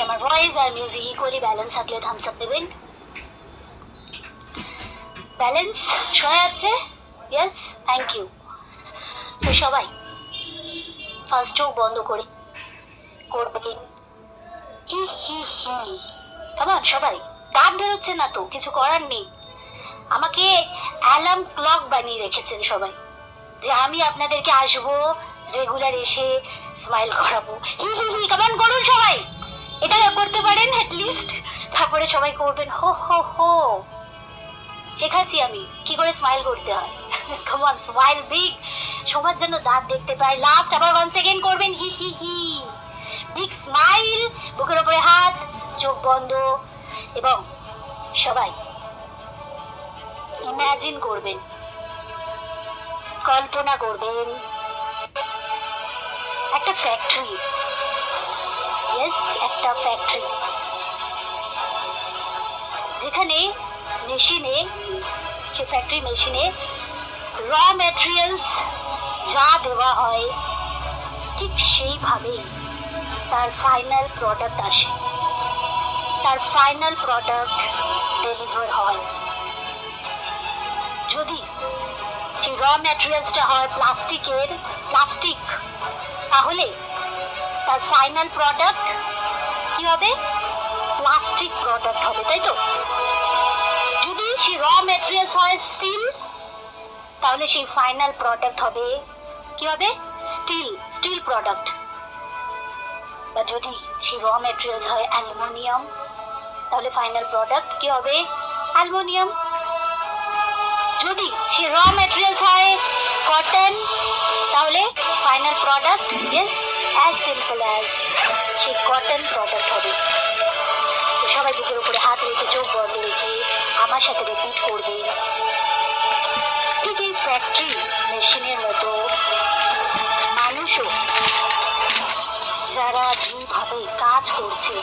আমার ভয়েস আর music equally balance থাকলে থামস আপ দেবেন। ব্যালেন্স শোনা যাচ্ছে? Yes, thank you. তো সবাই ফার্স্ট চোখ বন্ধ করে করবেন হি হি হি। কেমন সবাই? দাঁত বেরোচ্ছে না তো, কিছু করার নেই। আমাকে অ্যালার্ম ক্লক বানিয়ে রেখেছেন সবাই, যে আমি আপনাদেরকে আসবো, রেগুলার এসে স্মাইল করাবো। হি হি হি, কেমন করুন সবাই, এটা করতে পারেন অ্যাটলিস্ট। তারপরে সবাই করবেন হো হো হো। শেখাচ্ছি আমি কি করে স্মাইল করতে হয়। কমন, স্মাইল বিগ, সবার জন্য দাঁত দেখতে পাই। লাস্ট আবার 1 সেকেন্ড করবেন হি হি হি। বিগ স্মাইল, বুকের উপরে হাত, চোখ বন্ধ, এবং সবাই ইমাজিন করবেন, কল্পনা করবেন একটা ফ্যাক্টরি। ইয়েস, একটা ফ্যাক্টরি, যেখানে মেশিনে, সে ফ্যাক্টরি মেশিনে র ম্যাটেরিয়ালস যা দেওয়া হয় ঠিক সেইভাবেই তার ফাইনাল প্রোডাক্ট আসে, তার ফাইনাল প্রোডাক্ট ডেলিভার হয়। যদি সেই র ম্যাটেরিয়ালসটা হয় প্লাস্টিক, তাহলে তার ফাইনাল প্রোডাক্ট কি হবে? প্লাস্টিক প্রোডাক্ট হবে, তাই তো? যদি সেই র ম্যাটেরিয়ালস হয় তাহলে সেই ফাইনাল প্রোডাক্ট হবে কি হবে? Steel product. বা যদি সেই র ম্যাটেরিয়ালস হয় অ্যালুমিনিয়াম, তাহলে ফাইনাল প্রোডাক্ট কি হবে? অ্যালুমিনিয়াম। যদি সেই র ম্যাটেরিয়ালস হয় কটন, তাহলে final product, yes, as simple as, সেই কটন প্রোডাক্ট হবে। সবাই বুকের উপরে হাত রেখে চোখ বন্ধ রেখে আমার সাথে রিপিট করবেন, ঠিক এই ফ্যাক্টরি মেশিনের মতো মানুষও যারা যেভাবে কাজ করছে,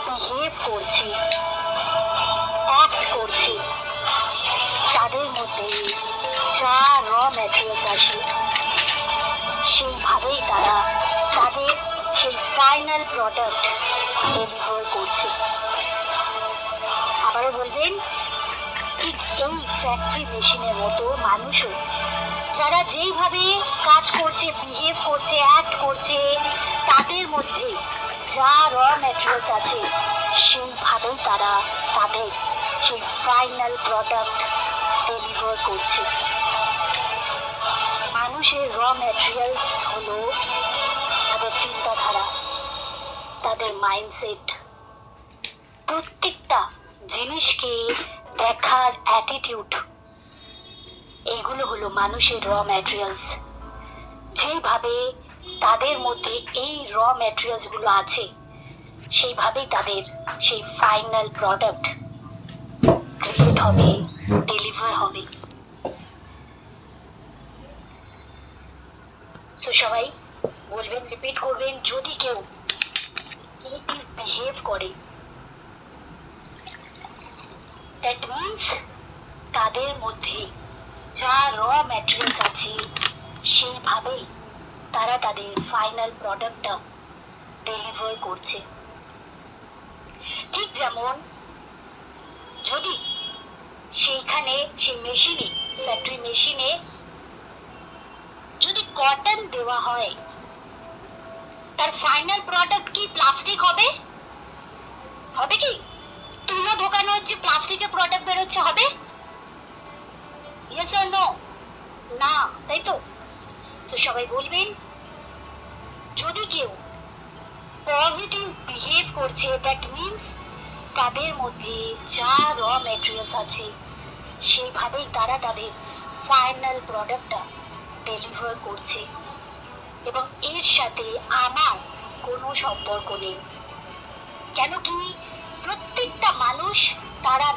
বিহেভ করছে, অ্যাক্ট করছে, তাদের মধ্যে যা র ম্যাটেরিয়ালস আসে সেইভাবেই তারা তাদের সেই ফাইনাল প্রোডাক্ট ডেলিভার করছে। আবারও বলবেন, ঠিক এই ফ্যাক্টরি মেশিনের মতো মানুষও যারা যেইভাবে কাজ করছে, বিহেভ করছে, অ্যাক্ট করছে, তাদের মধ্যে যা র ম্যাটেরিয়ালস আছে সেইভাবেই তারা তাদের সেই ফাইনাল প্রোডাক্ট ডেলিভার করছে। মানুষের র ম্যাটেরিয়ালস হলো তাদের চিন্তাধারা, তাদের মাইন্ডসেট, প্রত্যেকটা জিনিসকে দেখার অ্যাটিটিউড, এইগুলো হলো মানুষের র ম্যাটেরিয়ালস। যেভাবে তাদের মধ্যে এই র ম্যাটেরিয়ালস গুলো আছে, সেইভাবেই তাদের সেই ফাইনাল প্রোডাক্ট ক্রিয়েট হবে, ডেলিভার হবে। তো সবাই বলবেন, রিপিট করবেন, যদি কেউ বিহেভ করে, দ্যাট মিনস তাদের মধ্যে যা র ম্যাটেরিয়ালস আছে সেইভাবেই তারা তাদের ফাইনাল প্রোডাক্টটা ডেলিভার করছে। ঠিক যেমন যদি সেইখানে সেই মেশিনে, ফ্যাক্টরি মেশিনে যদি কটন দেওয়া হয়, তার ফাইনাল প্রোডাক্ট কি প্লাস্টিক হবে? হবে কি? তুলো ঢোকানো হচ্ছে, প্লাস্টিকের প্রোডাক্ট বেরোচ্ছে, হবে? Yes or no? না, তাই তো? তো সবাই বলবেন, যদি কেউ পজিটিভ বিহেভ করছে, দ্যাট মিনস তাদের মধ্যে যা র ম্যাটেরিয়ালস আছে সেইভাবেই তারা তাদের ফাইনাল প্রোডাক্টটা ডেলিভার করছে, এবং এর সাথে আমার কোনো সম্পর্ক নেই। কেন কি? প্রত্যেকটা মানুষ তারা